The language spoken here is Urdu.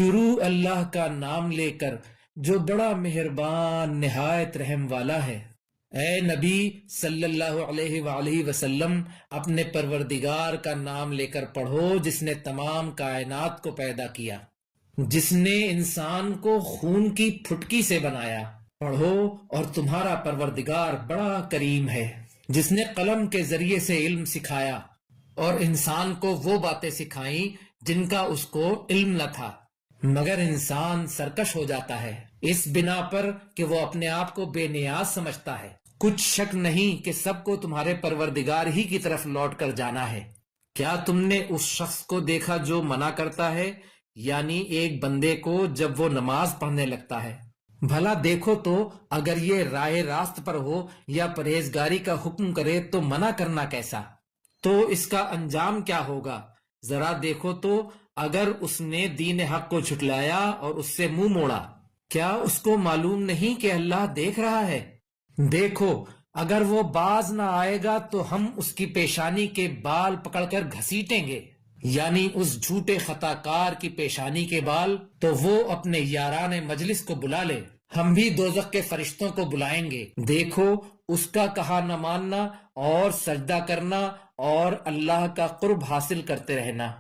شروع اللہ کا نام لے کر جو بڑا مہربان نہایت رحم والا ہے۔ اے نبی صلی اللہ علیہ وآلہ وسلم، اپنے پروردگار کا نام لے کر پڑھو جس نے تمام کائنات کو پیدا کیا، جس نے انسان کو خون کی پھٹکی سے بنایا۔ پڑھو، اور تمہارا پروردگار بڑا کریم ہے، جس نے قلم کے ذریعے سے علم سکھایا اور انسان کو وہ باتیں سکھائیں جن کا اس کو علم نہ تھا، مگر انسان سرکش ہو جاتا ہے اس بنا پر کہ وہ اپنے آپ کو بے نیاز سمجھتا ہے۔ کچھ شک نہیں کہ سب کو تمہارے پروردگار ہی کی طرف لوٹ کر جانا ہے۔ کیا تم نے اس شخص کو دیکھا جو منع کرتا ہے، یعنی ایک بندے کو جب وہ نماز پڑھنے لگتا ہے؟ بھلا دیکھو تو اگر یہ راہ راست پر ہو یا پرہیزگاری کا حکم کرے تو منع کرنا کیسا؟ تو اس کا انجام کیا ہوگا؟ ذرا دیکھو تو اگر اس نے دین حق کو جھٹلایا اور اس سے منہ موڑا، کیا اس کو معلوم نہیں کہ اللہ دیکھ رہا ہے؟ دیکھو، اگر وہ باز نہ آئے گا تو ہم اس کی پیشانی کے بال پکڑ کر گھسیٹیں گے، یعنی اس جھوٹے خطا کار کی پیشانی کے بال، تو وہ اپنے یاران مجلس کو بلا لے، ہم بھی دوزخ کے فرشتوں کو بلائیں گے۔ دیکھو، اس کا کہا نہ ماننا اور سجدہ کرنا اور اللہ کا قرب حاصل کرتے رہنا۔